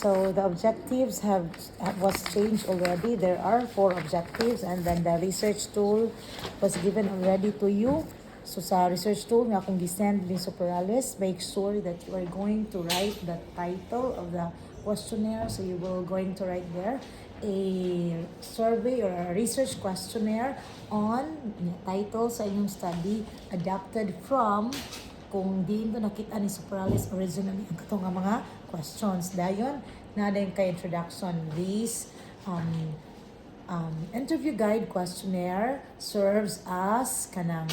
So the objectives was changed already. There are 4 objectives, and then the research tool was given already to you. So sa research tool nga kung gisend ni Superales, make sure that you are going to write the title of the questionnaire. So you will going to write there a survey or a research questionnaire on title sa inyong study adapted from kung di ito nakita ni Superales originally ang katong nga mga questions. Dayon, na din kay introduction. This interview guide questionnaire serves as kanang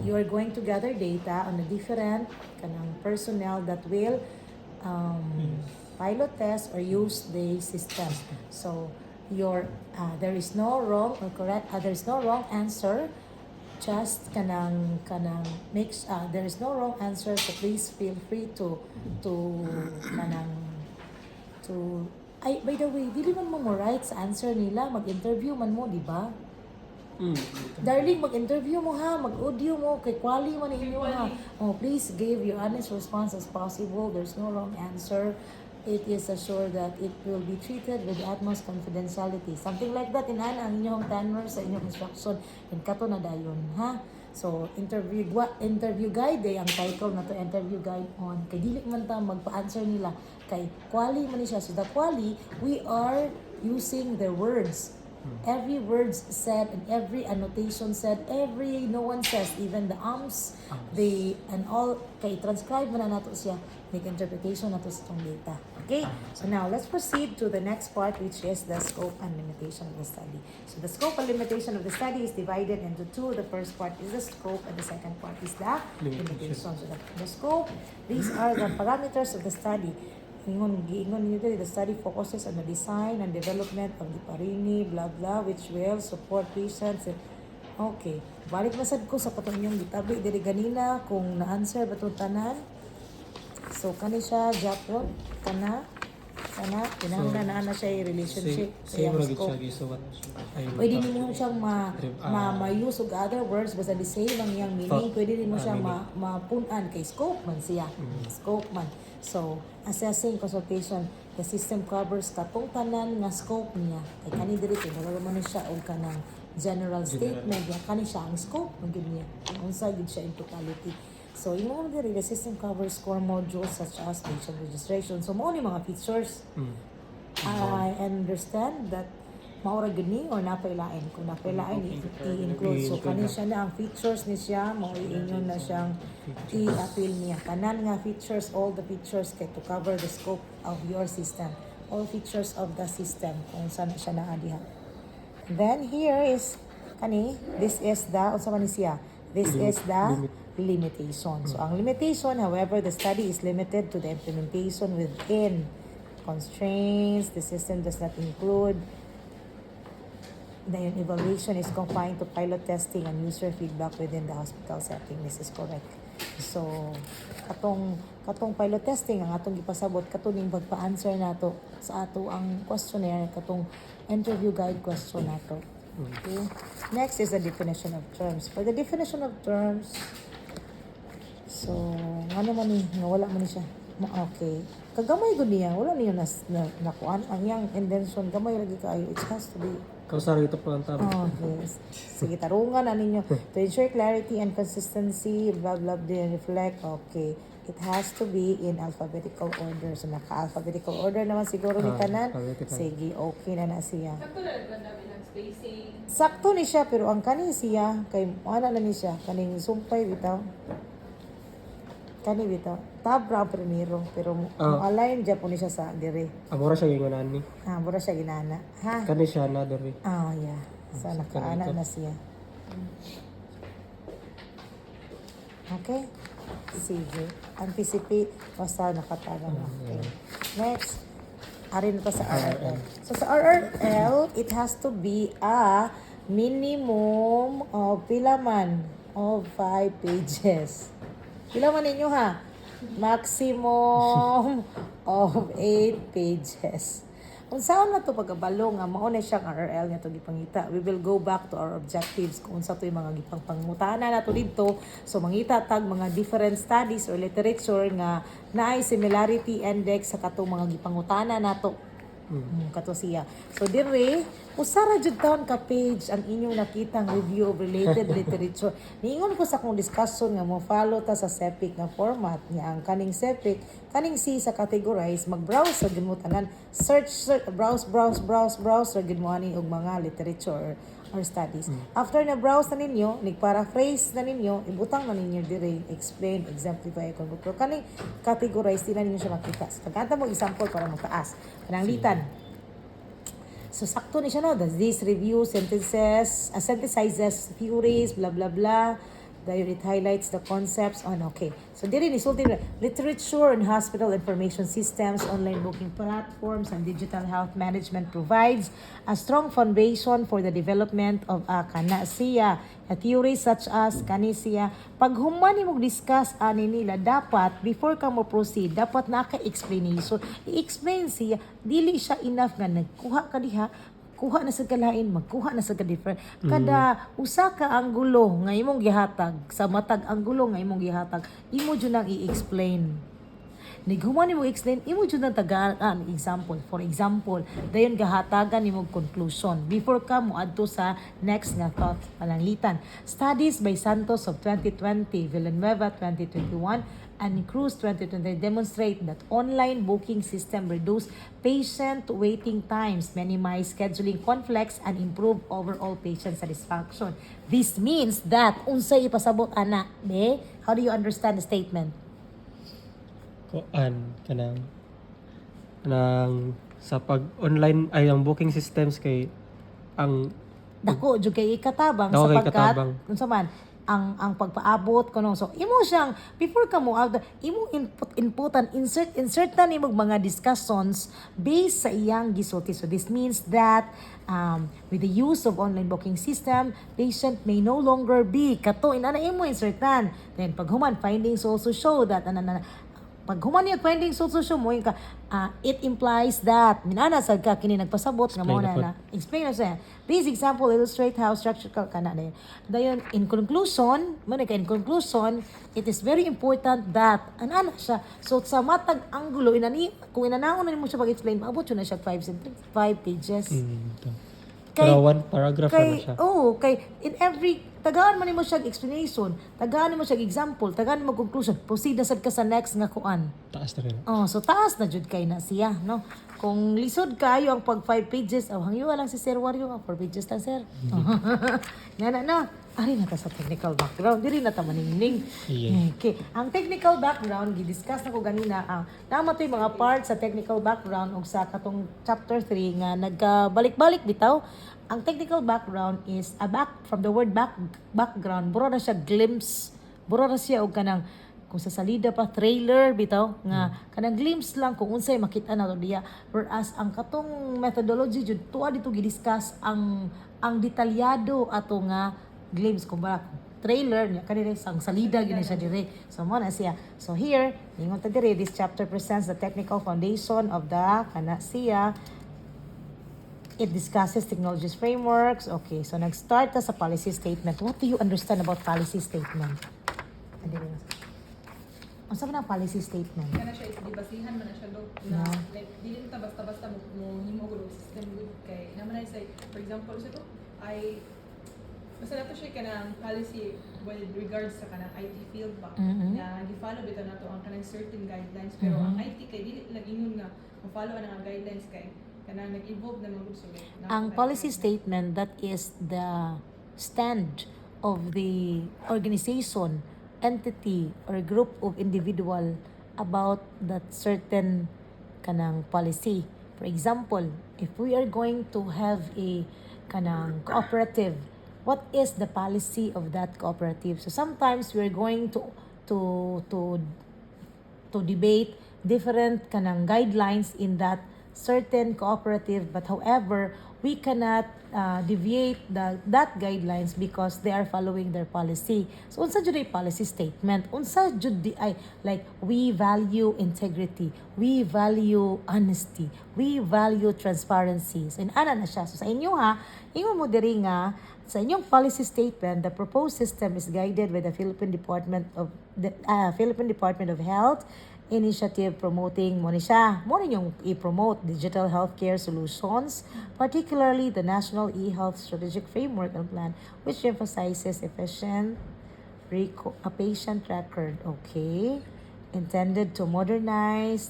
you are going to gather data on the different kanang personnel that will pilot test or use the system. So there is no wrong or correct. There is no wrong answer. Just there is no wrong answer. So please feel free to by the way, dili man mo right sa answer nila, mag-interview man mo, di ba? Darling, mag-interview mo ha, mag-audio mo, kay quali man ninyo ha. Oh, please give your honest response as possible. There's no wrong answer. It is assured that it will be treated with the utmost confidentiality. Something like that, inana ang inyong tenor sa inyong instruction. In kato na dayon, ha? So, interview guide, ang title na to, interview guide on. Kay dili man ta magpa-answer nila. Kay quali man siya. So, the quali, we are using their words. Every word said and every annotation said, no one says, even the and all, kay transcribe man na nato siya, make interpretation nato sa itong data. Okay? So now, let's proceed to the next part, which is the scope and limitation of the study. So the scope and limitation of the study is divided into 2. The first part is the scope and the second part is the limitation. So the scope, these are the parameters of the study. The study focuses on the design and development of the parini, blah blah, which will support patients. Okay, balik masad ko sa katong inyong gitabi diri ganina kung na-answer ba itong tanan. So kani siya Japon kana kinahanglan na siya relationship sa iyang scope. Pwede nimo siyang ma-use og other words basta the same ang iyang meaning. Pwede nimo siyang mapunan kay scope man siya. Scope man. So, assessing consultation, the system covers katong tanan nga scope niya. Kay kani diri kay nagalaman ni siya og kanang general statement, ya kani siya ang scope ng niya. Unsa gid siya in totality. So, yung mga diri, the system covers core modules such as patient registration. So, mao ni mga features. I understand that maura gini or napailain. Kung napailain, i-include. So, kani siya na ang features ni siya, inyo na siyang i-appeal niya. Kanan nga features, all the features kay to cover the scope of your system. All features of the system, kung saan siya naadiha. Then, here is, this is the, unsa man ni siya? This is the limitation. So, ang limitation, however, the study is limited to the implementation within constraints. The system does not include. The evaluation is confined to pilot testing and user feedback within the hospital setting. This is correct. So, katong pilot testing ang atong gipasabot katong ning pagpa-answer nato sa ato ang questionnaire, katong interview guide question nato. Okay. Next is the definition of terms. For the definition of terms, so ano man ni nga wala man ni siya. Okay. Kagamay gud niya, wala niya nakuan ang yang intention gamay lagi kaayo. It has to be kausar ito po ang tama. Yes. Sige, tarungan na ninyo. To ensure clarity and consistency, blah, blah, blah, reflect. Okay. It has to be in alphabetical order. So, naka-alphabetical order naman siguro ni Tanan. Sige, okay na siya. Sakto na namin ang spacing. Sakto ni siya, pero ang kani siya, kay ano na ni siya, kaning sumpay bitaw. Kani bitaw. Tabra ang primero, pero align dyan po ni siya sa dire. Amora siya ginganan ni. Mura siya ginana. Ha? Kani siya na diri. Yeah. So, nakaana na siya. Okay? Sige. Anticipate. Basta nakataga na. Okay. Next. Ari na to sa RRL. So, sa RRL, it has to be a minimum of pila man of 5 pages. Pila man ninyo ha? Maximum of 8 pages. Unsaon na to pagkabalo nga mao na siyang RRL nga to gipangita. We will go back to our objectives kung unsa to yung mga gipangpangutana nato didto. So mangita tag mga different studies or literature nga naay similarity index sa katong mga gipangutana nato. Kato siya. So dire, usara jud taon ka page ang inyong nakitang review of related literature. Niingon ko sa akong discussion nga mo follow ta sa CEPIC nga format niya ang kaning CEPIC, kaning C sa categorize, mag-browse sa gid mo tanan, search, browse ra gid mo ani og mga literature or studies. After na browse na ninyo, nig-paraphrase na ninyo, ibutang na ninyo dire, explain, exemplify, kung kaning categorize din na ninyo siya makita. So, pagkanta mo example para mataas. Kanang litan. So, sakto ni siya, no? This review synthesizes theories, blah, blah, blah. Dayon it highlights the concepts on, okay. So, diri ni sulti literature and hospital information systems, online booking platforms, and digital health management provides a strong foundation for the development of a kanasiya. Theories such as kanisiya. Pag humani mo discuss ani nila, dapat, before ka mo proceed, dapat naka-explanation. I-explain siya, dili siya enough nga nagkuha ka diha, kuha na sa kalain, magkuha na sa ka-different. Kada usa ka anggulo nga imong gihatag, sa matag anggulo nga imong gihatag, imo jud nang i-explain. Nighuman nimo explain, imo jud nang tagaan example. For example, dayon gahatagan nimo conclusion before ka moadto sa next nga thought palanglitan. Studies by Santos of 2020, Villanueva 2021, and Cruz 2020 demonstrate that online booking system reduce patient waiting times, minimize scheduling conflicts, and improve overall patient satisfaction. This means that unsay ipasabot ana, be? How do you understand the statement? Kuan kanang sa pag online ay ang booking systems kay ang Dako jud kay ikatabang Dako kay sapagkat katabang. unsa man ang pagpaabot kuno, so imo siyang before ka mo out imo inputan insert na nimo mga discussions based sa iyang gisulti. So this means that with the use of online booking system, patient may no longer be kato inana imo insertan. Then pag human findings also show that pag human yung findings also show mo ka, it implies that minana sad ka kini nagpasabot nga mo na explain na siya. This example illustrate how structure kana dayon in conclusion, it is very important that ana siya. So sa matag anggulo inani kung inanaon na nimo siya pag-explain, maabot yun na siya 5 pages. Pero one paragraph na siya. Kay in every tagaan man nimo siya explanation, tagaan nimo siya example, tagaan nimo conclusion, proceed na sad ka sa next nga kuan. Taas na rin. So taas na jud kay na siya, no? Kung lisod kayo ang pag 5 pages, hangyo lang si Sir Wario, 4 pages lang sir. Ngana na. Ari na ta sa technical background, diri na ta maningning. Yeah. Okay. Ang technical background gi-discuss na ko ganina ang tama to yung mga parts sa technical background ug sa katong chapter 3 nga nagkabalik-balik bitaw. Ang technical background is from the word background, buro na siya glimpse, buro na siya og kanang kung sa salida pa trailer bitaw nga kanang glimpse lang kung unsay makita nato diya, whereas ang katong methodology jud tuwa dito gi-discuss ang detalyado ato nga glimpse kumbaga trailer niya kanire sang salida gini siya dire. So mo na siya. So here ingon ta dire, this chapter presents the technical foundation of the kana siya. It discusses technologies frameworks. Okay, so nag-start ta sa policy statement. What do you understand about policy statement? Ano sabi ng policy statement? Kana siya is dibasihan man na siya do na like dili ta basta-basta mo himo og system good kay naman ay say for example sa to ay basta nato siya kanang policy with regards sa kanang IT field ba na gi-follow bitaw nato ang kanang certain guidelines pero ang IT kay dili lang ingon nga mo-follow ang guidelines kay kanang nag-evolve na mga so ang policy statement, that is the stand of the organization, entity, or group of individual about that certain kanang policy. For example, if we are going to have a kanang cooperative, what is the policy of that cooperative? So sometimes we're going to debate different kanang guidelines in that certain cooperative, but however we cannot deviate that guidelines because they are following their policy. So unsa jud ay policy statement? Unsa jud di ay like we value integrity, we value honesty, we value transparency. So ana na siya. So sa inyo ha, ingon mo diri nga sa inyong policy statement, the proposed system is guided by the Philippine Department of Health initiative promoting mo ni siya. Mo rin yung i-promote digital healthcare solutions, particularly the National E-Health Strategic Framework and Plan, which emphasizes efficient patient record. Okay. Intended to modernize,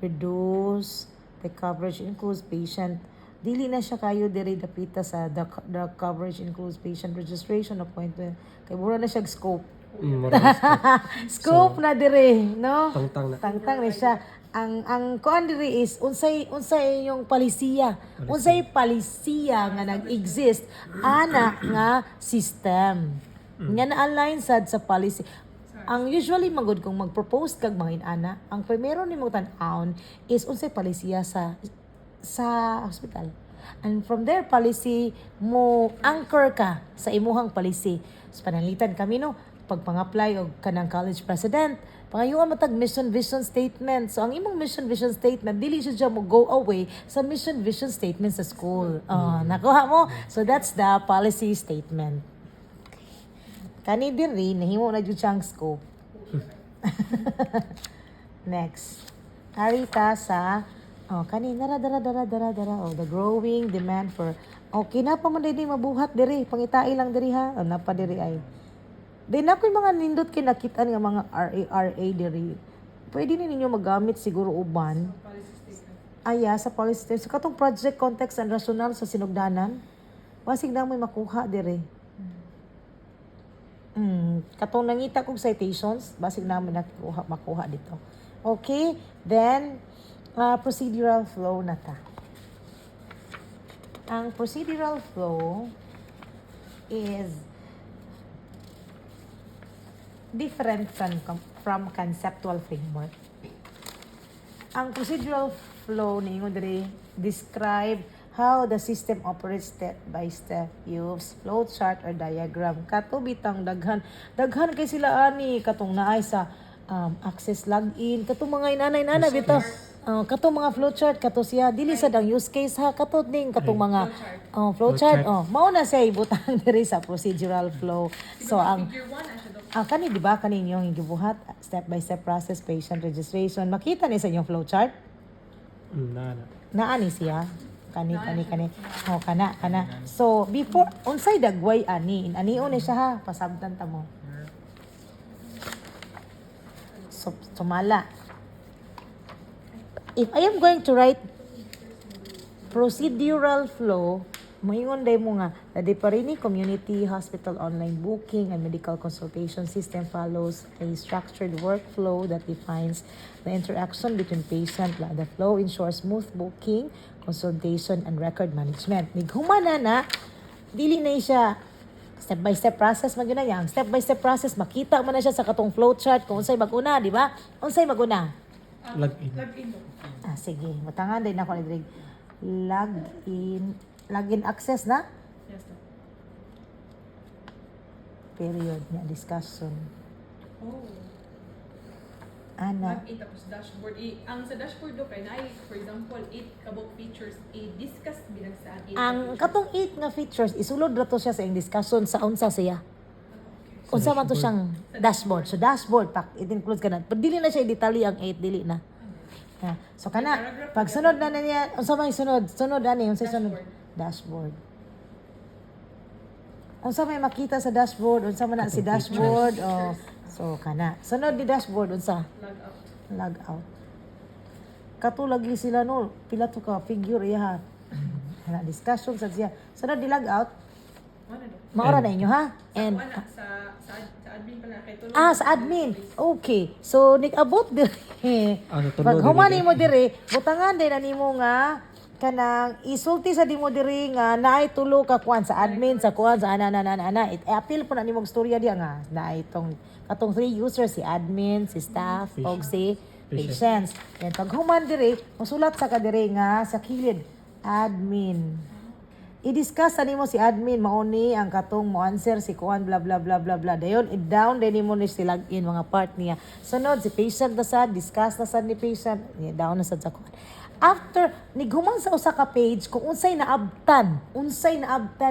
reduce, the coverage includes patient. Dili na siya kayo diri dapita sa the coverage includes patient registration appointment. Kay mura na siya scope. Scope na dire, no? Tangtang na. Tangtang na siya. Ang kuan diri is unsay yung palisiya. Unsay palisiya nga nag-exist ana nga system. Nga na-align sad sa policy. Ang usually magud kung mag-propose kag mga inana, ang primero nimo tan-awon is unsay palisiya sa hospital. And from their policy mo anchor ka sa imuhang policy. So panalitan kami no pag pang-apply og kanang college president, pangayuan matag mission vision statement. So ang imong mission vision statement dili siya mo go away sa mission vision statement sa school. Nakuha mo? So that's the policy statement. Kani diri nahimo na jud siyang scope. Next. Arita sa kani dara the growing demand for okay na pa man diri mabuhat diri pangitai lang diri ha. Napa diri ay. Di na ko'y mga nindot kinakitaan nga mga RA diri. Pwede na ninyo magamit siguro uban. Sa policy statement. Sa katong project context and rational sa sinugdanan, wasig na may makuha diri. Katong nangita kong citations, basig na may makuha dito. Okay, then procedural flow na ta. Ang procedural flow is different from conceptual framework. Ang procedural flow ningon diri describe how the system operates step by step. Use flow chart or diagram. Kato bitang daghan kay sila ani katong naay sa access login katong mga inanay bitaw. Katong mga flowchart kato siya dili sa dang use case ha kato ding katong mga flowchart mao na siya ibutang diri sa procedural flow. So ang kani di ba kani inyong gibuhat step by step process patient registration makita ni sa inyong flowchart? Naa ni siya kani kana. So before unsay dagway ani anion ni siya ha pasabtan ta mo. So sumala. If I am going to write procedural flow, moingon day mo nga, the Deparini Community Hospital Online Booking and Medical Consultation System follows a structured workflow that defines the interaction between patient. The flow ensures smooth booking, consultation, and record management. Mighumana na, dili na siya step-by-step process magyud na yang. Step-by-step process, makita man na siya sa katong flowchart kung unsay mag-una, di ba? Unsay mag-una? Login mo. Sige. Matangan din ako ni login access na? Yes, no. Period niya discussion. Ana. Tapos dashboard. Ang sa dashboard do kay naay for example 8 kabog features i-discuss bilang sa Ang katong 8 nga features isulod ra to siya sa ing discussion sa unsa siya. Unsa man to siyang dashboard. So dashboard it includes kana. Pero dili na siya i-detalye ang 8 dili na. So kana pag sunod na niya unsa may sunod ani unsa sunod dashboard. Unsa may makita sa dashboard unsa man na si dashboard so kana sunod di dashboard unsa log out. Katulag sila no pila to ka figure iya ha. Discussion sa siya sunod di log out. Maura na inyo ha. And sa admin pala kay tulong. sa admin. Okay. So nik-abot diri. Pag humani mo diri, butangan din nimo nga kanang isulti sa dimo diri nga naay tulo ka kuan sa admin sa kuan sa ana. I-appeal po na nimo storya diya nga naay katong 3 users si admin, si staff, og si patients. Then pag human diri, masulat sa ka diri nga sa kilid Admin. I-discuss ani mo si admin mauni ang katong mo answer si kuan bla bla bla bla bla. Dayon i-down din mo ni si login mga part niya. Sunod si patient na sad discuss na sad ni patient. Down na sad sa kuan. After nighuman sa usa ka page kung unsay naabtan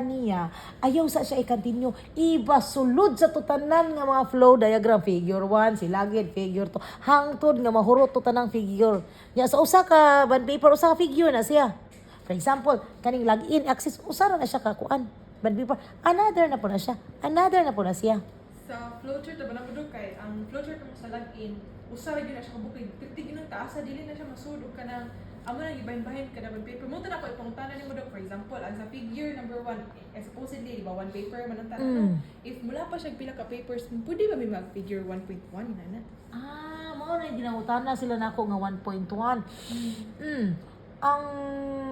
niya, ayaw sa siya i-continue. Iba sulod sa tutanan nga mga flow diagram figure 1 si lagid figure 2 hangtod nga mahurot to tanang figure. Ya sa usa ka bond paper usa ka figure na siya. For example, kaning login access usara na siya kakuan. Bond paper another na po na siya. Another na po na siya. Sa flowchart na ba na kay ang flowchart mo sa login, usara gyud na siya kabukid. Tigtig ng taas dili na siya masudog ka ng amo na gibahin-bahin ka na bond paper. Mo na ko ipangutanan nimo dok for example, ang sa figure number 1, supposedly di ba one paper man ang tanan. If mula pa siya pila ka papers, pwede ba may mag figure 1.1 na? Mao na ginangutana sila nako nga 1.1.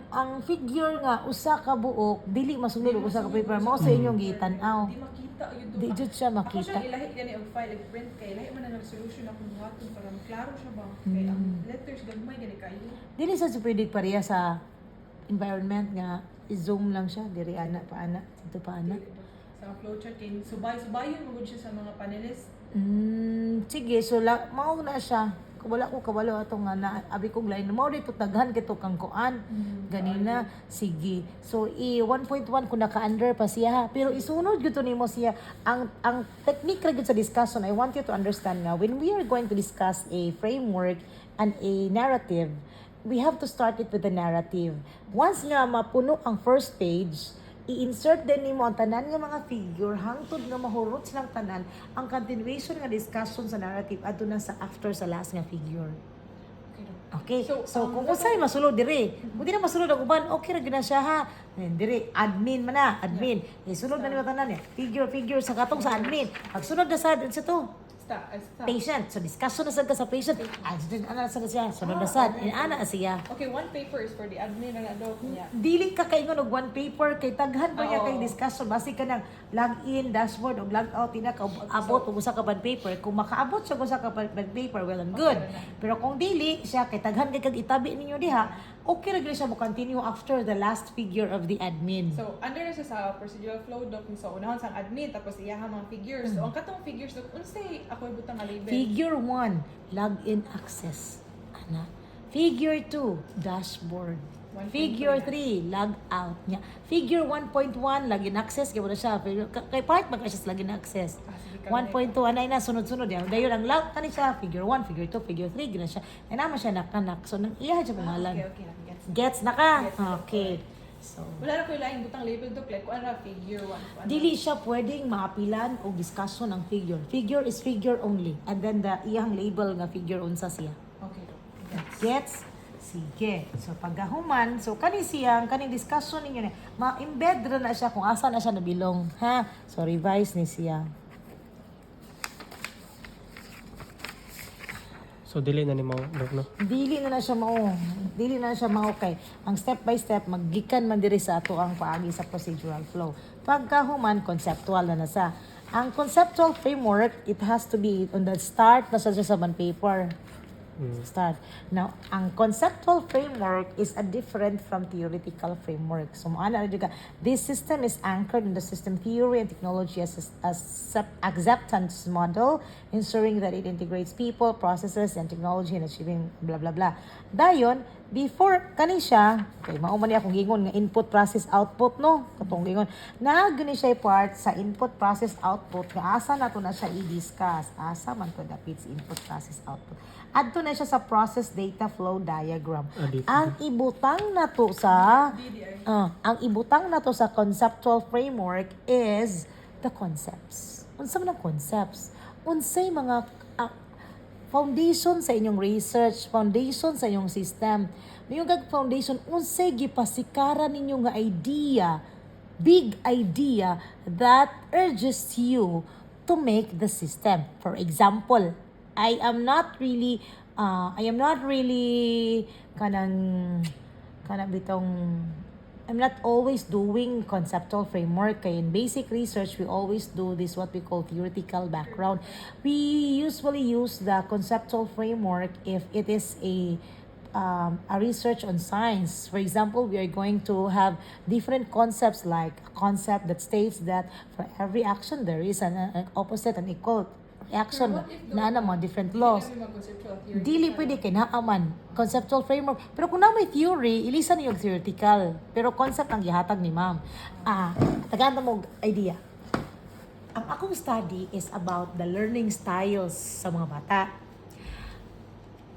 Ang figure nga usa ka buok dili masunod og usa ka paper mo sa inyong gitan-aw. Di makita yun Di jud siya makita. Ako siya ilahi gani og file og print kay ilahi man na resolution akong buhaton para klaro siya ba. Kay ang letters gagmay gani kayo. Dili sa pwede pareha sa environment nga i-zoom lang siya diri ana pa ana dito pa ana. Sa flowchart kay subay-subayon mo gud siya sa mga panelists. Sige, so mao na siya. Wala ko kabalo atong nga na abi kong line mo dito taghan kito kang kuan ganina sige so 1.1 ko naka-under pa siya ha. Pero isunod gyud nimo siya ang technique ra gyud sa discussion. I want you to understand nga when we are going to discuss a framework and a narrative, we have to start it with the narrative. Once nga mapuno ang first page, i-insert din nimo ang tanan nga mga figure hangtod nga mahurot silang tanan ang continuation nga discussion sa narrative adto na sa after sa last nga figure. Okay. So kung unsay masulod diri, kung di na masulod ang uban, okay ra gyud na siya ha. Diri admin man na, admin. Isulod na nimo tanan niya. Figure sa katong sa admin. Pag sunod na sa to, patient. So discussion na sad ka sa patient. Ana sa siya. Sunod na sad. Ana siya. Okay, one paper is for the admin na do niya. Dili ka kaingon og one paper kay taghan pa niya kay discussion basi ka nang login, dashboard og logout ina ka abot og usa ka bond paper. Kung makaabot sa usa ka bond paper, well and good. Pero kung dili siya kay taghan kay kag itabi ninyo diha, okay ra gyud siya mo continue after the last figure of the admin. So under na siya sa procedural flow doc so unahon sang admin tapos iyaha mga figures. So ang katong figures doc unsay ako ibutang nga label. Figure 1, login access. Ana. Figure 2, dashboard. Figure 3, log out niya. Figure 1.1, login access. Kaya na siya. Kay part mag-access login access. 1.2, anay na, sunod-sunod yan. Dayon ang log, tani siya. Figure 1, figure 2, figure 3, gina siya. Ay naman siya nakanak. So, nang iya siya pangalan. Okay. Gets na ka? Yes, Okay. So, wala na ko ilaing butang label doc like kung ano figure 1. dili siya pwedeng maapilan o discussion ang figure. Figure is figure only. And then the iyang label nga figure unsa siya. Okay doc. Gets? Sige. So, pagkahuman, so kaning discussion ninyo na, ma-embed na siya kung asa na siya nabilong. Ha? So, revise ni siya. So dili na ni mo dok no. Dili na siya mao kay ang step by step maggikan man diri sa ato ang paagi sa procedural flow. Pagkahuman conceptual na sa. Ang conceptual framework, it has to be on the start na sa bond paper. Start. Now, ang conceptual framework is a different from theoretical framework. So, maana na this system is anchored in the system theory and technology as acceptance model, ensuring that it integrates people, processes, and technology in achieving blah, blah, blah. Dayon, before kani siya, okay, mauman niya akong gingon nga input, process, output, no? Katong gingon. Gani siya part sa input, process, output. Nga asa na to na siya i-discuss. Asa man to dapit sa input, process, output. Adto na siya sa process data flow diagram. Ang ibutang na to sa conceptual framework is the concepts. Unsa man ang concepts? Unsay mga foundation sa inyong research, foundation sa inyong system. Mayong foundation, unsay gipasikaran ninyo nga idea, big idea that urges you to make the system. For example, I am not really I'm not always doing conceptual framework. In basic research, we always do this what we call theoretical background. We usually use the conceptual framework if it is a a research on science. For example, we are going to have different concepts, like a concept that states that for every action there is an opposite and equal action na mga different laws. Dili pwede kay naaman conceptual framework. Pero kung na may theory, ilisan niyo yung theoretical. Pero concept ang gihatag ni ma'am. Tagaan mo idea. Ang akong study is about the learning styles sa mga bata.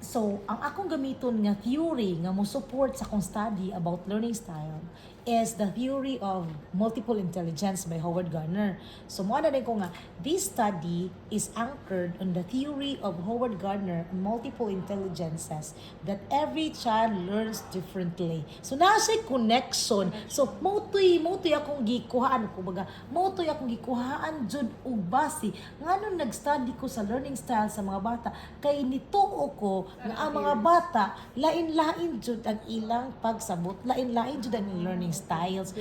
So, ang akong gamiton nga theory nga mo support sa akong study about learning style is the theory of multiple intelligence by Howard Gardner. So, mo na din ko nga, this study is anchored on the theory of Howard Gardner on multiple intelligences that every child learns differently. So, nasa connection. So, motoy akong gikuhaan, kumbaga, motoy akong gikuhaan jud og base. Ngano nag-study ko sa learning style sa mga bata, kay nituo ko nga ang mga bata, lain-lain jud ang ilang pagsabot, lain-lain jud ang learning styles.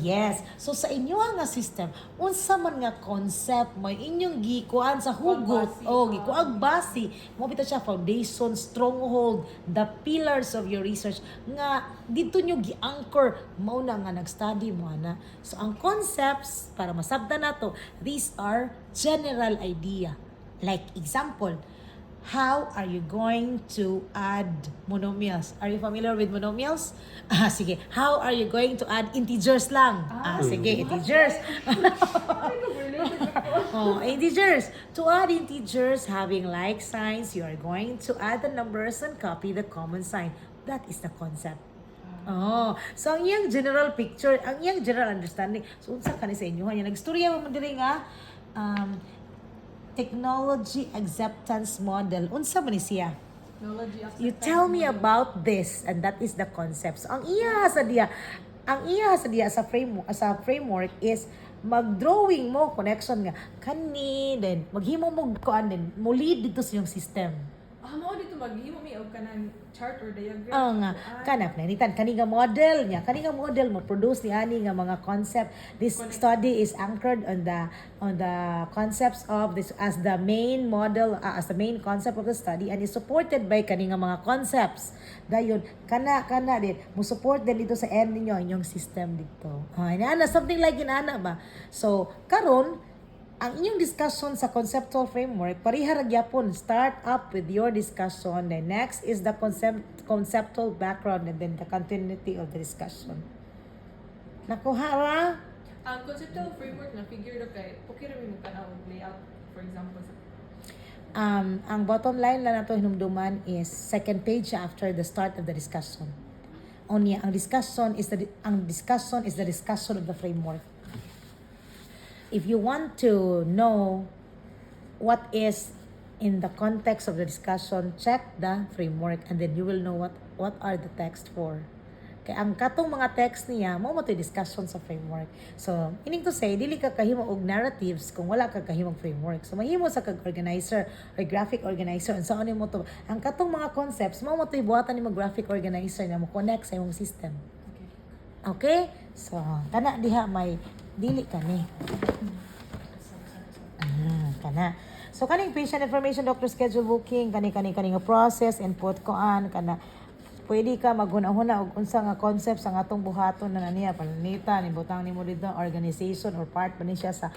Yes. So sa inyo nga system, unsa man nga concept mo inyong gikuan sa hugot o gikuag base, mo bitaw siya foundation, stronghold, the pillars of your research nga dito nyo gi-anchor mao na nga nag-study mo ana. So ang concepts para masabtan nato, these are general idea. Like example, how are you going to add monomials? Are you familiar with monomials? Sige. How are you going to add integers lang? Sige, integers. Integers. To add integers having like signs, you are going to add the numbers and copy the common sign. That is the concept. So ang iyang general picture, ang iyang general understanding. So unsa kani sa inyo? Yan nagstorya mo diri nga technology acceptance model. Unsa man ni siya? You tell me about this, and that is the concept. So ang iya sa diya sa framework is mag-drawing mo connection nga kani then maghimo mo kuan din mo lead dito sa yung system. Mao dito maghimo mi og kanang chart or diagram. Kani nga model mo produce ni ani nga mga concept. This study is anchored on the concepts of this as the main model, as the main concept of the study, and is supported by kani nga mga concepts. Dayon kana din mo support din dito sa end ninyo inyong system dito. Inaana something like inaana ba. So karon ang inyong discussion sa conceptual framework, pareha ra gyapon. Start up with your discussion. Then next is the conceptual background and then the continuity of the discussion. Nakuha ra? Ang conceptual framework na figure do kay okay ra mi mo kana og layout for example sa ang bottom line lang nato hinumduman is second page after the start of the discussion. Only ang discussion is the discussion of the framework. If you want to know what is in the context of the discussion, check the framework and then you will know what are the text for. Kaya ang katong mga text niya, mo to discussion sa framework. So, meaning to say, dili ka kahimo og narratives kung wala ka kahimong framework. So, mahimo sa kag-organizer or graphic organizer. And saan mo to? Ang katong mga concepts, mo to ibuhatan ni mo graphic organizer na mo connect sa imong system. Okay? So, kana diha may dili kani. Kana. So kaning patient information, doctor schedule booking, kani nga process, input koan kana. Pwede ka maghuna-huna og unsa nga concepts ang atong buhaton na niya pananita ni butang nimo dito organization or part pa ni siya sa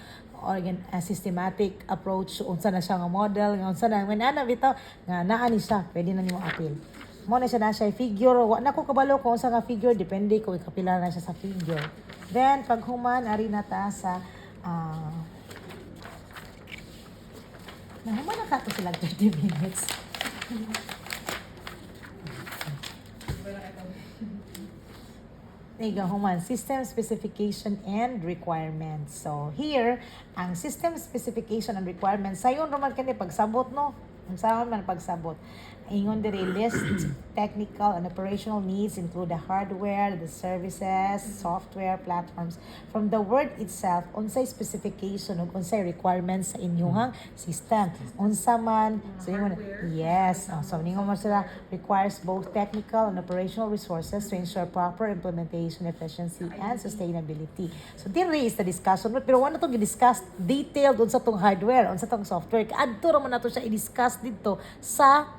systematic approach unsa na siya nga model nga unsa na when ana bitaw nga naa ni siya pwede na nimo appeal. Mo na siya figure, wa na ko kabalo kung sa nga figure, depende kung ikapila na siya sa figure. Then pag human ari na ta sa nahuman na ka to sila 30 minutes. There you go, human. System specification and requirements. So here, ang system specification and requirements, sayon naman kani pagsabot no. Ang saan man pagsabot. Ingon diri list technical and operational needs include the hardware, the services, software, platforms. From the word itself, unsay specification ug unsay requirements sa inyong system. Unsa man, so ingon, yes. So ningon mo sila requires both technical and operational resources to ensure proper implementation, efficiency, and sustainability. So diri is the discussion, pero wala to gi-discuss detailed unsa tong hardware, unsa tong software. Adto ra man nato siya i-discuss dito sa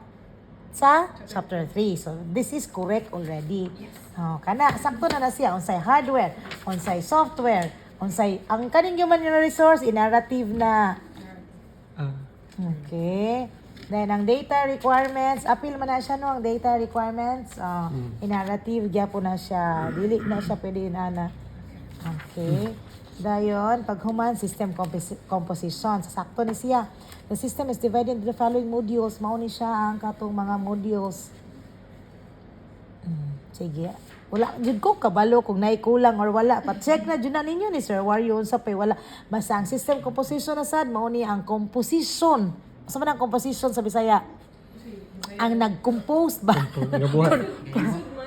sa chapter 3. So this is correct already. Oh, kana sakto na siya unsay hardware, unsay software, unsay ang kaning human resource in narrative na. Ah, Okay. Then, ang data requirements, appeal man na siya, no? Ang data requirements, in narrative, po na siya. Dili na siya pwede na. Okay. Dayon, pag human system composition, sasakto ni siya. The system is divided into the following modules. Mao ni siya ang katong mga modules. Sige. Wala, jud ko kabalo kung naikulang or wala. Pa-check na jud na ninyo ni Sir Wario unsa pay wala. Basta ang system composition na sad mao ni ang composition. Sa man ang composition sa Bisaya? Ang nag-compose ba? gabuhat.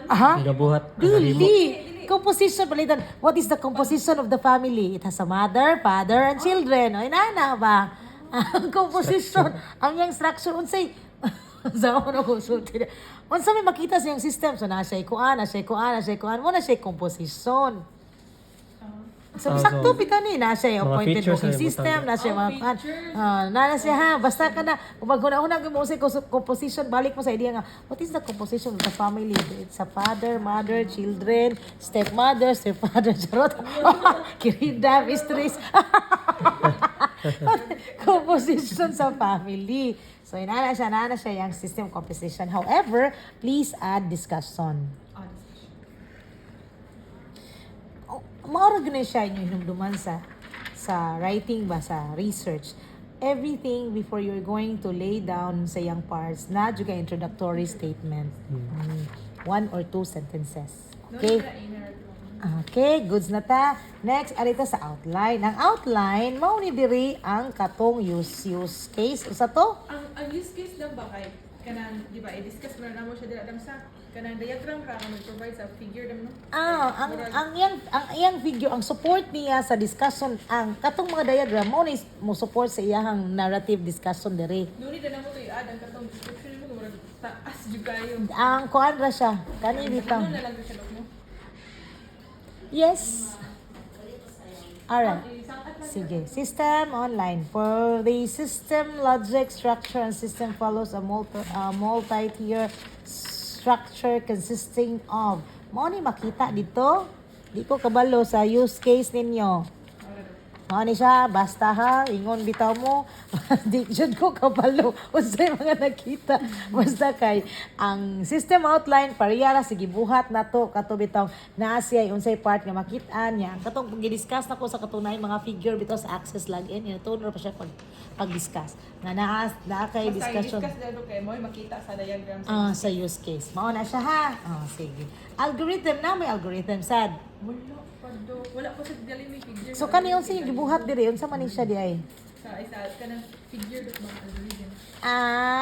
Aha? Gabuhat. Dili. Composition palitan. What is the composition of the family? It has a mother, father, and children. O inana ba? Ang composition, ang yang structure unsay sa ano ko sulti. Unsa may makita sa yung system so na siya kuan, mo na siya composition. So, sakto pita ni na siya yung mga appointed features booking ay system, butang. na siya mga na siya ha, basta ka na, kung maghuna-huna mo sa composition, balik mo sa idea nga, what is the composition of the family? It's a father, mother, children, stepmother, stepfather, charot, kirida, mistress, composition sa family. So, inana siya yung system composition. However, please add discussion. Maura gano'n siya yung hinumduman sa writing ba, sa research. Everything before you're going to lay down sa yung parts, na juga introductory statement. 1 or 2 sentences. Okay? Okay, goods na ta. Next, arito sa outline. Ang outline, mao ni diri ang katong use case. Usa to? Ang use case lang ba kay kanang di ba i-discuss mo na mo siya dila dam sa kanang diagram ka nga mag-provide sa figure dam no. Ang iyang video, ang support niya sa discussion, ang katong mga diagram mo ni mo support sa iyang narrative discussion diri. Dili na mo to i-add ang katong description mo murag taas jud kayo. Ang kuan ra siya, kani bitaw. Ano na lang siya no? Yes. Alright. Sige. System online. For the system logic structure and system follows a multi-tier structure consisting of. Mao ni makita dito. Di ko kabalo sa use case ninyo. Mao ni siya, basta ha, ingon bitaw mo. Di jud ko kabalo unsay mga nakita. Basta kay ang system outline pareha ra sige buhat nato kato bitaw naa siya unsay part nga makit-an niya. Katong gi-discuss nako sa katunay mga figure bitaw sa access login, ito pa siya pag-discuss. Nga naa kay discussion. Discuss dalo kay mo makita sa diagram Sa use case. Mao na siya ha. Sige. Algorithm na may algorithm sad. wala pa sa dali may figure. So kani unsa yung gibuhat diri unsa man ni siya di ay? Sa isa kanang figure dot mga algorithm.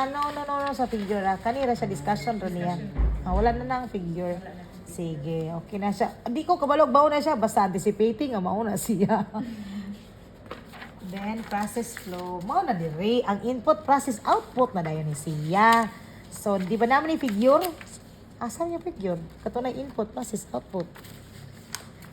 No, sa figure ra. Kanira sa discussion ra niya. Wala na nang figure. Sige, okay na siya. Di ko kabalog bawo na siya basta anticipating nga mao na siya. Then process flow. Mao na diri ang input process output na dayon ni siya. So di ba naman ni figure? Asa niya figure? Katunay input process output.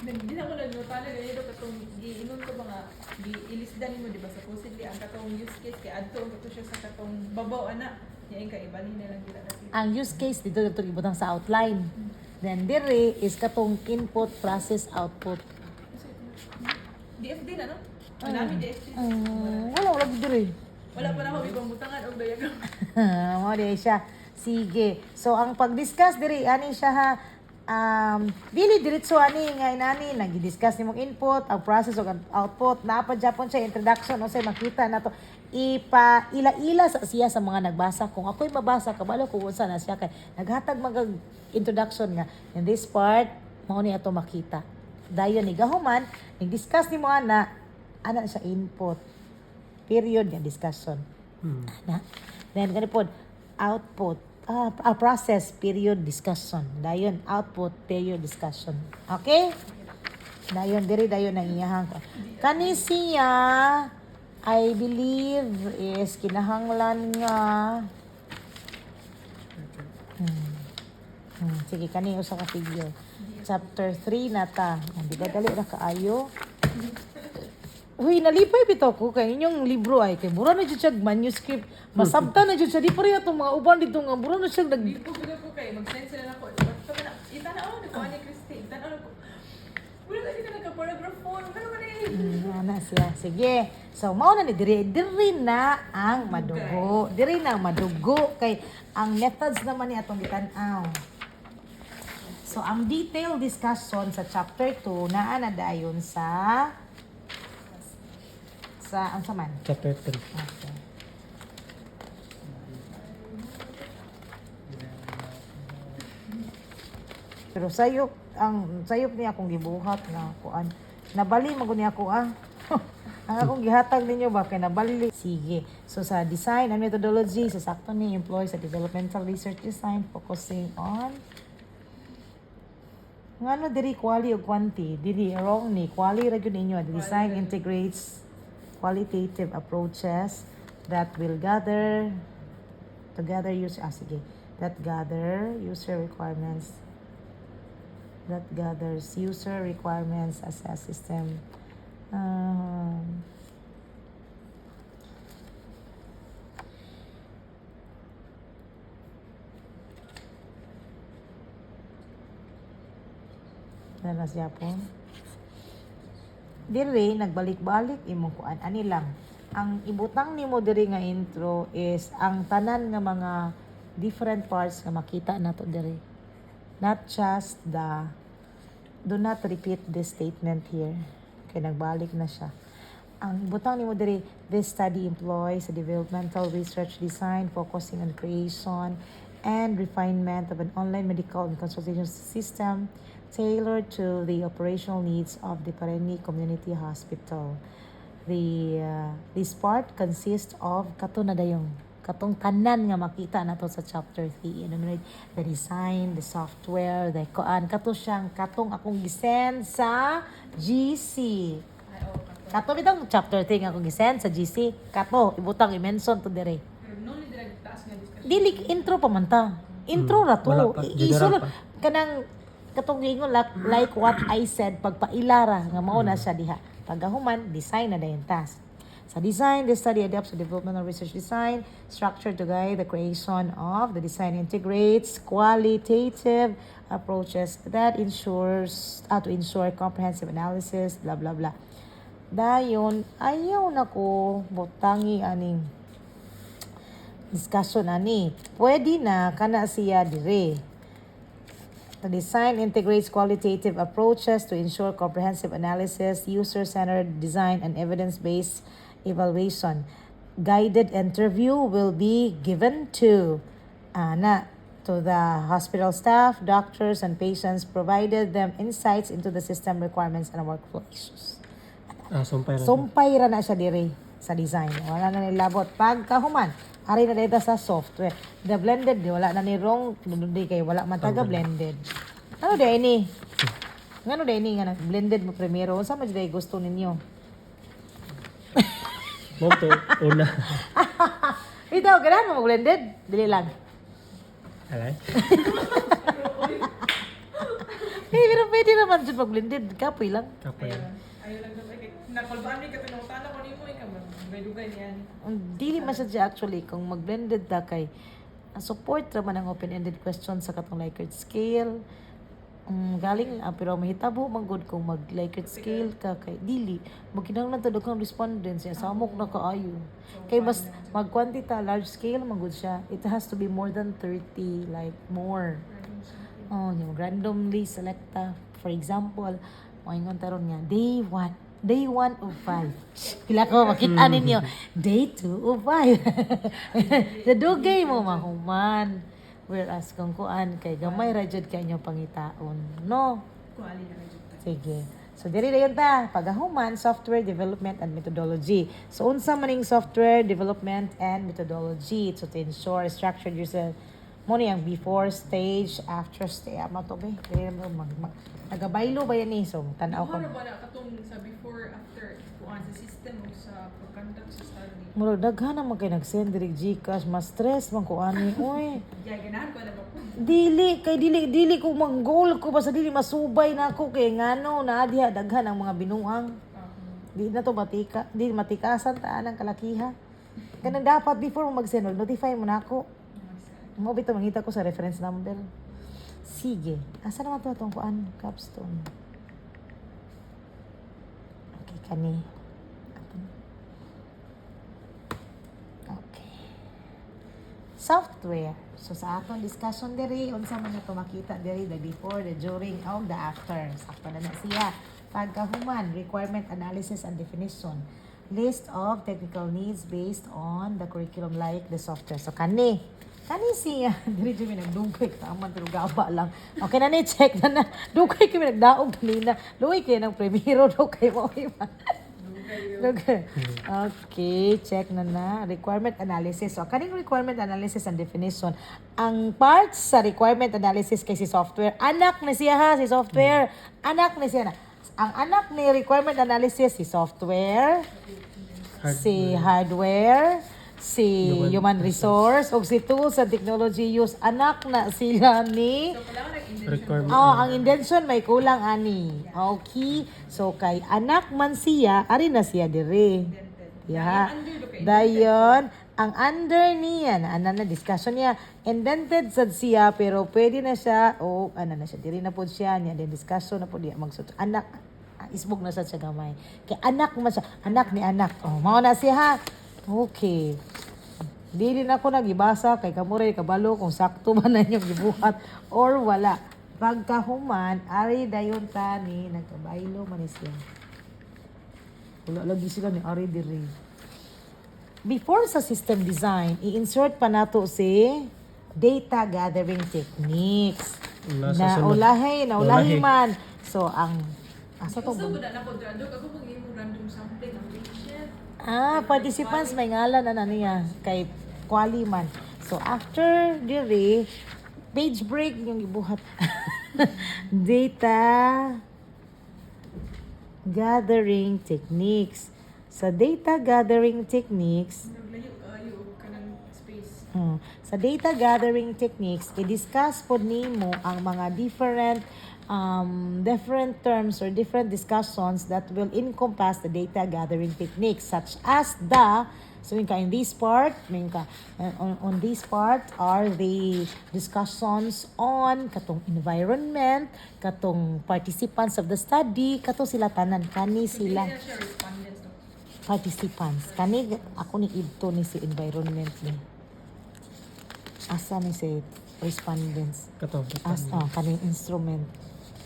Hindi na ko nagnotala ganyan daw katong giinon ko mga giilisdan mo di ba supposedly ang katong use case kay adto ang kato siya sa katong babaw ana yain ka ibalhin na lang gila na siya. Ang use case dito ibutang sa outline. Then diri is katong input process output. DFD na no? Namin DFD. Wala diri. Wala pa na ako ibang butangan og diagram. Mo di siya. Sige. So ang pag-discuss diri ani siya ha. Dili diretso ani nga inani nagi-discuss nimong input, ang process ug ang output. Naapad Japon siya introduction o say makita nato ila-ila sa siya sa mga nagbasa. Kung ako'y mabasa kabalo kung unsa na siya kay naghatag mag introduction nga in this part mao ni ato makita. Dayon ni gahuman nag-discuss nimo ana siya input. Period nga discussion. Ana. Then kanipod output. Process, period, discussion. Dayon, output, period, discussion. Okay? Dayon, dayon ang iyahang. Kani siya, I believe, is kinahanglan nga. Sige, kani usa ka figure. Chapter 3 na ta. Di ba dali ra kaayo? Huy, nalipay bitaw ko kay inyong libro ay kay mura na jud siya manuscript. Masabta na jud siya di pareha tong mga uban dito nga mura na siya nag Dito ko kay mag-send sila na ko. Itanaw ni ko ani Christy. Itanaw ko. Wala lagi ka nagka-paragraph phone. Pero man ana siya. Sige. So mao na ni diri na ang madugo. Diri na ang madugo kay ang methods naman ni atong gitan-aw. So ang detailed discussion sa chapter 2 naa na dayon sa ang saman. Chapter 3. Okay. Pero sayop niya akong gibuhat na kuan. Nabali magud niya ako ang akong gihatag ninyo ba kay nabali. Sige. So sa design and methodology sa sakto ni employ sa developmental research design focusing on ngano diri quality ug quantity diri wrong ni quality ra gyud ninyo. The design integrates qualitative approaches that will gather user gathers user requirements, assess system na siya po. Diri nagbalik-balik imong kuan ani lang. Ang ibutang nimo diri nga intro is ang tanan nga mga different parts nga makita nato diri. Not just do not repeat this statement here. Kay nagbalik na siya. Ang ibutang nimo diri, this study employs a developmental research design focusing on creation and refinement of an online medical and consultation system tailored to the operational needs of the Pareni Community Hospital. This part consists of katong tanan nga makita nato sa chapter 3. Enumerate the design, the software, the kuan kato siyang katong akong gisend sa GC. Kato bitang chapter 3 nga akong gisend sa GC. Kato ibutang i-mention to dire. pero no ni direct taas nga discussion. Dili intro pa man ta. Intro ra to. Wala pa. Isulod General pa. kanang katong gingon like what I said pagpailara nga mao na siya diha. Pagahuman design na dayon task. Sa design, the study adapts to developmental research design structure to guide the creation of the design integrates qualitative approaches that to ensure comprehensive analysis, blah blah blah. Dayon ayaw na ko botangi aning discussion ani. Pwede na kana siya dire. The design integrates qualitative approaches to ensure comprehensive analysis, user-centered design, and evidence-based evaluation. Guided interview will be given to the hospital staff, doctors, and patients, provided them insights into the system requirements and workflow issues. Sumpay ra. Sumpay ra na siya diri sa design. Wala na nilabot. Pagkahuman, ari na dito sa software. The blended, wala na ni wrong, di kay wala man taga blended. Ano day ni? Ngano day ni nga blended mo primero? Unsa man day gusto ninyo? Mo to una. Ito, ganahan mo blended? Dili lang. Alay. Pero pwede naman dyan pag-blended. Kapoy lang. Kapay. Ayaw lang daw kay nakulbaan ni katinawtan ako nimo ikaw dugay niyan. Dili man siya actually kung mag-blended ta kay support naman ang open-ended question sa katong Likert scale. Galing pero mahitabo man gud kung mag Likert scale ka kay dili magkinahanglan ta daghang respondents ya samok na kaayo. Kay mas mag-quantita large scale man gud siya. It has to be more than 30 like more. Yung randomly selecta. For example, moingon taron nga Day 1 of 5. Pila ko makita ninyo. Day 2 of 5. Nadugay mo mahuman. Whereas kung kuan kay gamay ra jud kay inyo pangitaon. No? Kuali na medyo. Sige. So diri dayon ta pagahuman software development and methodology. So unsa maning software development and methodology to ensure structured user mo ni ang before stage, after stage, to be. Dili mo nagabaylo ba yan ni? So tan-aw ko. Ano ba na katong sa before after kuan sa system o sa pag-conduct sa study? Muro daghan man kay nag-send diri GCash, mas stress man ko ani. Oy. Kaya ganahan ko na ba po? Dili ko mang goal ko basta dili masubay na ako kay ngano na diha daghan ang mga binuang. Di na to matika, di matikasan taan ang kalakiha. Kanang dapat before mo mag-send, notify mo na ako. Mo bitaw mangita ko sa reference number. Sige. Asa naman to atong kuan capstone? Okay, kani. Okay. Software. So sa atong discussion diri, unsa man nato makita diri the before, the during, and the after. Sakto na siya. Pagkahuman, requirement analysis and definition. List of technical needs based on the curriculum like the software. So kani siya. Diri jud mi nagdugay taman pero gaba lang. Okay na ni check na na. Dugay kami nagdaog kanina. Luoy kay nang premiero do kay mo iba. Okay, check na. Requirement analysis. So, kaning requirement analysis and definition. Ang parts sa requirement analysis kay si software, anak na siya ha, si software. Anak na siya na. Ang anak ni requirement analysis, si software, si hardware, si human resource, o si tools and technology use. Anak na sila ni... So, kailangan nag-intention. Requirement. ang intention may kulang ani. Okay. So kay anak man siya, ari na siya dire. Yeah. Dayon, ang under niya na discussion niya, indented sad siya pero pwede na siya na siya diri na pud siya niya then discussion na pud diya magsud anak isbog na sad siya gamay. Kay anak man siya, anak ni anak. Mao na siya ha. Okay. Dili na ako nagibasa kay kamuray kabalo kung sakto man na yung gibuhat or wala. Pagkahuman, ari dayon tani nagkabaylo man ni siya. Wala lagi sila ni ari diri. Before sa system design, i-insert pa nato si data gathering techniques. Nasa sunod. Naulahi man. So ang asa to? So, wala na po, Drando. Ako mag-imo random sampling ng patient. Participants may ngalan na niya kay Quali man. So after diri page break yung ibuhat. Data gathering techniques. Sa data gathering techniques, Naglayo kayo ka ng space. sa data gathering techniques, i-discuss po nimo ang mga different terms or different discussions that will encompass the data gathering techniques such as in this part, on this part are the discussions on katong environment, katong participants of the study, kato sila tanan, kani sila Hindi na siya respondents. No? participants. Kani ako ni idto ni si environment ni. Asa ni si respondents. Kato. Kani instrument.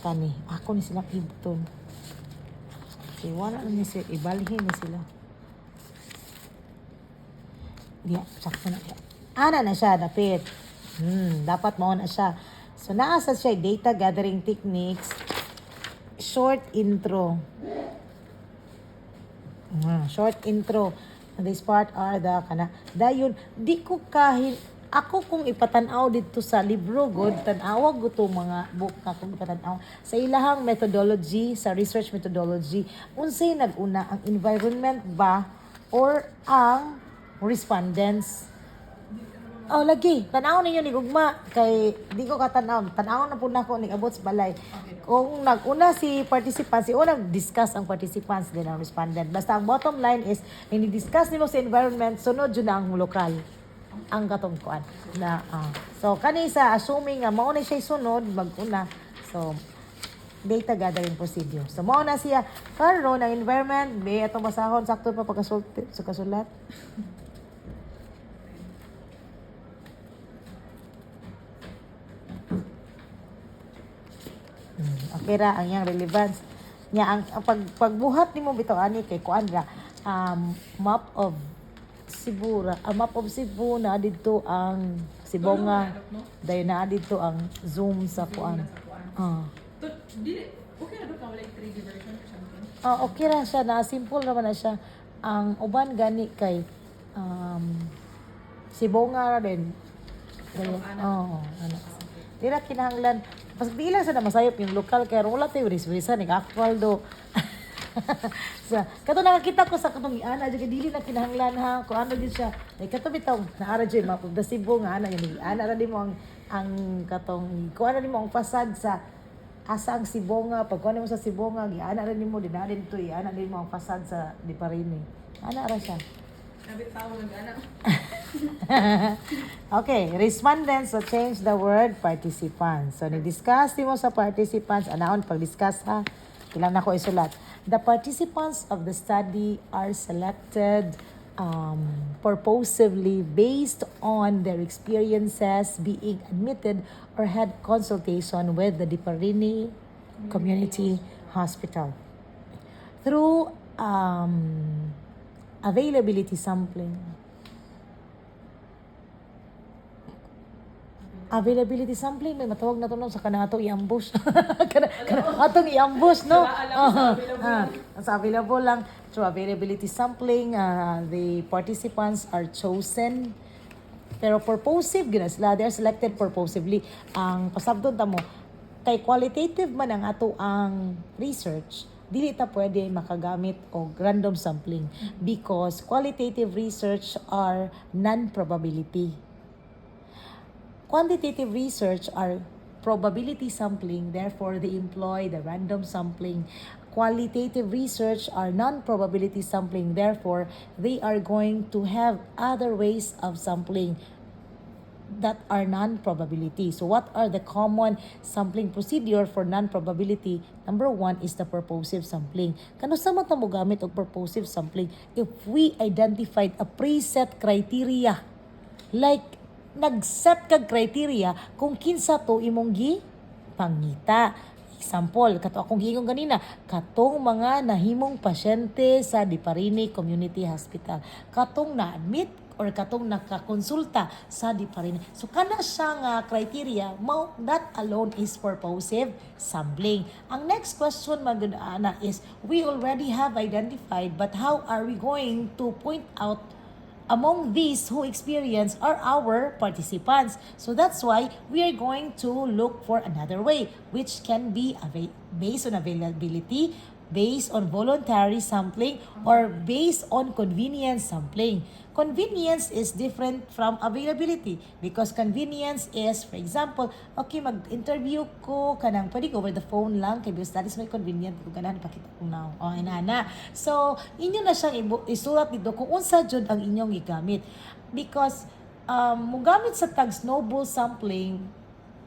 Kani ako ni sila idton. Okay, wala na ni si ibalhin ni sila. Diya, sakto na siya. Ana na siya, dapit. Dapat mo na siya. So, naasa siya, data gathering techniques, short intro. Short intro. This part are dayon, di ko ako kung ipatanaw dito sa libro, god, tanawag ko itong mga book na kung ipatanaw. Sa ilahang methodology, sa research methodology, unsay nag-una, ang environment ba or ang respondents? Lagi. Tanaw ninyo ni Gugma. Kay, di ko katanaw. Tanaw na po na ako ni Abot sa balay. Kung nag-una si participants, nag-discuss ang participants din ang respondent. Basta ang bottom line is, nini-discuss nimo sa environment, sunod yun na ang lokal. Ang katong kuan. So, kanisa, assuming nga, mauna siya sunod, mag-una. So, data gathering procedure. So, mauna siya, karon ang environment, atong basahon, sakto pa sa kasulat. Okay ra ang iyang relevance nya ang pagbuhat nimo bitaw ani kay kuan ra map of Cebu na didto ang Sibonga dayon na didto ang zoom sa kuan. Okay na ba like 3D version or something? Okay ra siya na simple naman na siya. Ang uban gani kay Sibonga ra din. Anak. Dira kinahanglan mas di lang sa na masayop yung lokal kaya wala tayo ris-risa nag-actual do. So, kato nakakita ko sa katong ana jud dili na kinahanglan ha kung ano din siya. Kato bitaw naara jud map of the Cebu nga ana yun ana ra din mo ang katong kung ano din mo ang fasad sa asa ang sibonga, pag kuha mo sa sibonga, giana rin mo, dinadin to, iana din mo ang fasad sa di pa rin eh. Ana ra siya. Nabit tao nag-anak. Okay, respondents, so change the word participants. So, ni-discuss mo sa participants. Anaon, pag-discuss ha. Kailangan na ko isulat. The participants of the study are selected purposively based on their experiences being admitted or had consultation with the Diparini Community Hospital. Through availability sampling. Availability sampling, may matawag na to no, sa kanang atong i-ambush. kanang atong i-ambush, no? Sa available lang. Through availability sampling, the participants are chosen. Pero purposive, gina sila. They are selected purposively. Ang pasabdon ta mo, kay qualitative man ang ato ang research, dili ta pwede makagamit og random sampling because qualitative research are non-probability. Quantitative research are probability sampling, therefore they employ the random sampling. Qualitative research are non-probability sampling, therefore they are going to have other ways of sampling that are non-probability. So what are the common sampling procedure for non-probability? Number 1 is the purposive sampling. Kano sa mata mo gamit og purposive sampling? If we identified a preset criteria, like nag-set kag criteria kung kinsa to imong pangita. Example, kato akong giingon ganina, katong mga nahimong pasyente sa Diparini Community Hospital, katong na-admit or katong nakakonsulta sa Diparini. So kana siya nga criteria, that alone is purposive sampling. Ang next question magana is, we already have identified, but how are we going to point out among these who experience are our participants? So that's why we are going to look for another way, which can be based on availability, based on voluntary sampling, or based on convenience sampling. Convenience is different from availability because convenience is, for example, okay, mag-interview ko kanang pwede over the phone lang kay because that is my convenient kung ganahan ipakita ko now. O, inana. So, inyo na siyang isulat dito kung unsa jud ang inyong igamit. Because, mugamit sa tag snowball sampling,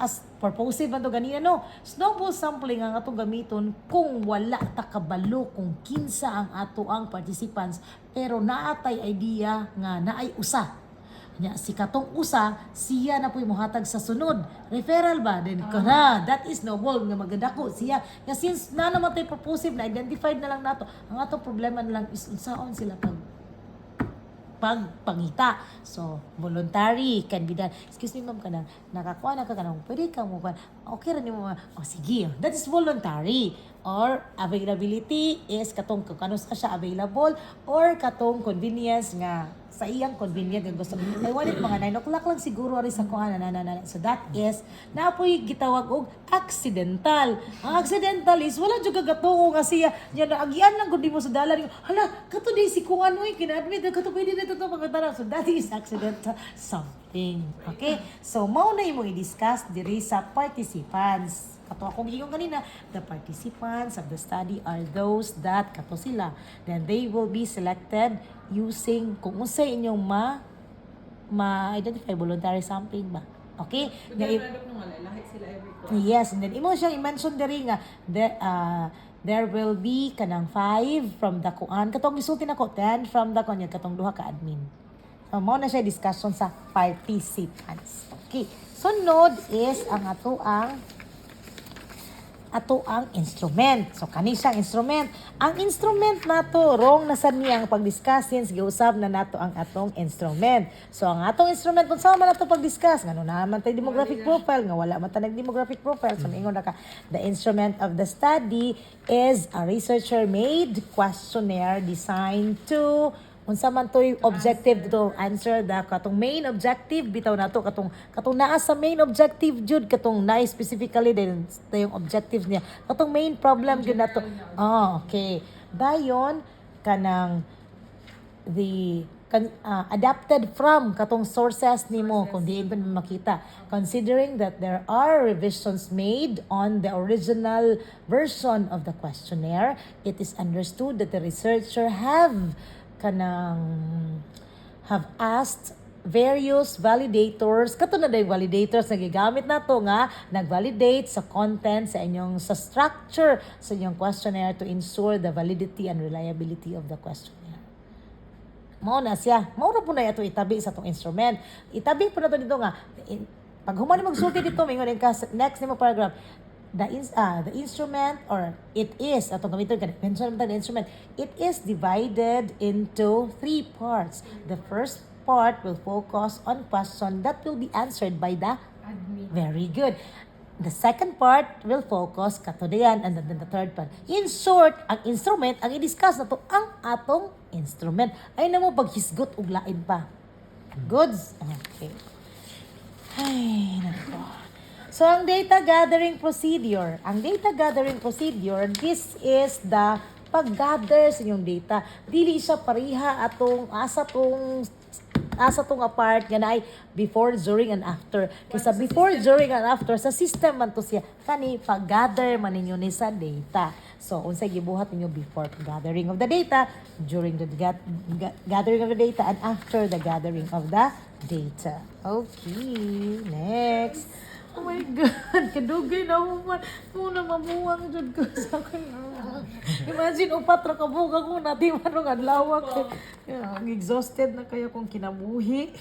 as purposive man to ganina, no? Snowball sampling ang atong gamiton kung wala ta kabalo kung kinsa ang ato ang participants pero naatay idea nga naay usa. Nya si katong usa siya na puy mohatag sa sunod. Referral ba? Then kana, that is snowball nga magadako siya. Nga since na naman tay purposive na identified na lang nato, ang atong problema na lang is unsaon sila pagpangita. So, voluntary can be done. Excuse me, ma'am, kanang nakakuha na ka kanang pwede ka mo kan. Okay ra nimo. Oh, sige. That is voluntary. Or availability is katong kano sa siya available or katong convenience nga sa iyang convenient nga gusto. I want it mga 9 o'clock lang siguro ari sa kuha na. So that is naapoy gitawag og accidental. Ang accidental is wala jud kagatuo nga siya nya naagian lang gud mo sa dalan. Hala, kato di si kuan oy kina-admit kato pwede dito to pagkatara. So that is accidental something. Okay? So mao na imo i-discuss diri sa participants. Kato akong giingon kanina, the participants of the study are those that kato sila. Then they will be selected using kung unsay inyong ma-identify voluntary sampling ba. Okay? Yes, and then imo siyang i-mention diri nga there will be kanang 5 from the kuan. Katong gisulti nako 10 from the kuan katong duha ka admin. So, mao na siya discussion sa participants. Okay. Sunod is ang ato ang instrument. So, kani siyang instrument. Ang instrument nato, wrong na sad niya ang pag-discuss since giusab na nato ang atong instrument. So, ang atong instrument, kung saan man nato pag-discuss, nga naman tayo demographic profile, nga wala man tayo demographic profile. So, ingon na ka, the instrument of the study is a researcher-made questionnaire designed to unsa man toy objective to answer the katong main objective bitaw nato katong naa sa main objective jud katong na specifically din yung objectives niya katong main problem jud nato okay dayon kanang the adapted from katong sources nimo kung diin pa makita, considering that there are revisions made on the original version of the questionnaire. It is understood that the researcher have asked various validators, katulad na yung validators na gigamit na to nga nag-validate sa content sa structure sa inyong questionnaire to ensure the validity and reliability of the questionnaire. Mao na siya. Mao ra po na ito itabi sa tong instrument. Itabi po na to dito nga. Pag humani magsulti dito, mingon ka next nimo paragraph. The instrument, or it is, atong gamiton ka, mention naman the instrument, it is divided into 3 parts. The first part will focus on question that will be answered by the Admin. very good. The second part will focus katudayan, and then the third part. In short, ang instrument, ang i-discuss na to, ang atong instrument. Ay na mo paghisgot ug lain pa. Goods? Okay. Ay, nako. So, ang data gathering procedure. Ang data gathering procedure, this is the pag-gather sa inyong data. Dili siya pariha atong asa tong apart nga naay before, during, and after. Kaysa before, during, and after, sa system man to siya, kani pag-gather man ninyo ni sa data. So, unsay gibuhat ninyo before gathering of the data, during the gathering of the data, and after the gathering of the data. Okay, next. Oh my God, kadugay na mo man. Muna mamuwang dyan ko sa akin. Imagine, upat ra kabuga ko na, di man nga lawak. Exhausted na kaya kong kinabuhi.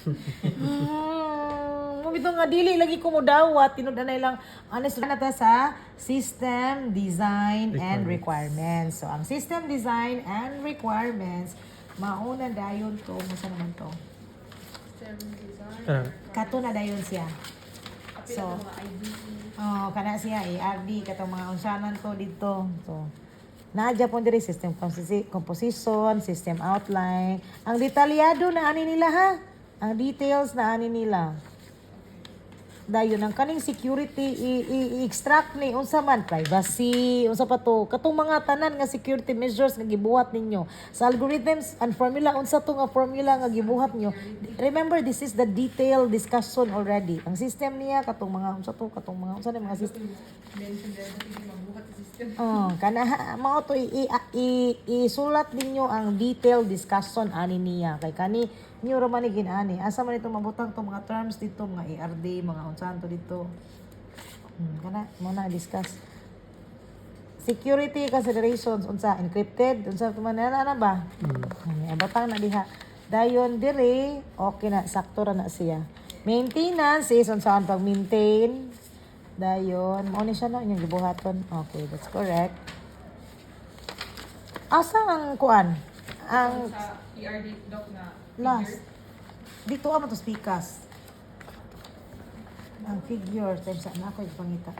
Mabito nga, dili lagi ko mo dawat. Tinudanay lang, honest na ta sa system, design, and requirements. So, ang system, design, and requirements, mauna dayon to. Masa naman to? Kato na dayon siya. So, kana siya, ARD, katong mga unsanan to dito. So, naadya po diri system composition, system outline. Ang detalyado na ani nila ha. Ang details na ani nila. Dayon ang kaning security i-extract ni unsa man privacy, unsa pa to, katong mga tanan nga security measures nga gibuhat ninyo sa algorithms and formula, unsa to nga formula nga gibuhat nyo. Remember, this is the detailed discussion already. Ang system niya katong mga unsa to, katong mga unsa na mga system. Mention dahil natin magbuhat sa system. Kana mao to isulat ninyo ang detailed discussion ani niya kay kani niyo ra man ani. Asa man ito mabutang to mga terms dito, mga ARD, mga unsan to dito. Kana mo na discuss. Security considerations unsa encrypted, unsa man na ba? Abotang na diha. Dayon dire, okay na, sakto ra na siya. Maintenance is unsaan pag-maintain. Dayon, mao ni siya na inyong gibuhaton. Okay, that's correct. Asa ang kuan? Ang Sa ERD doc na last. Dito mo to speakers. Ang figure times na ako yung pangita.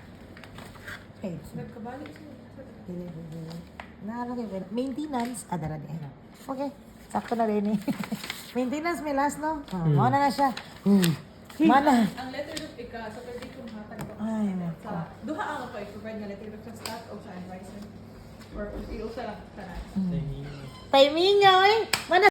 Okay. nagkabalik siya. Naalagay ko. Maintenance. Dara di. Okay. Sakto na rin eh. Maintenance may last, no? Mao na siya. Mana. Ang letter doc ika sa pwede kong hatag ko. Ay, nako. Sa duha ang pa i-provide nga letter doc sa staff o sa advisor. Or i-usa lang sa Timing nga, eh. Mana.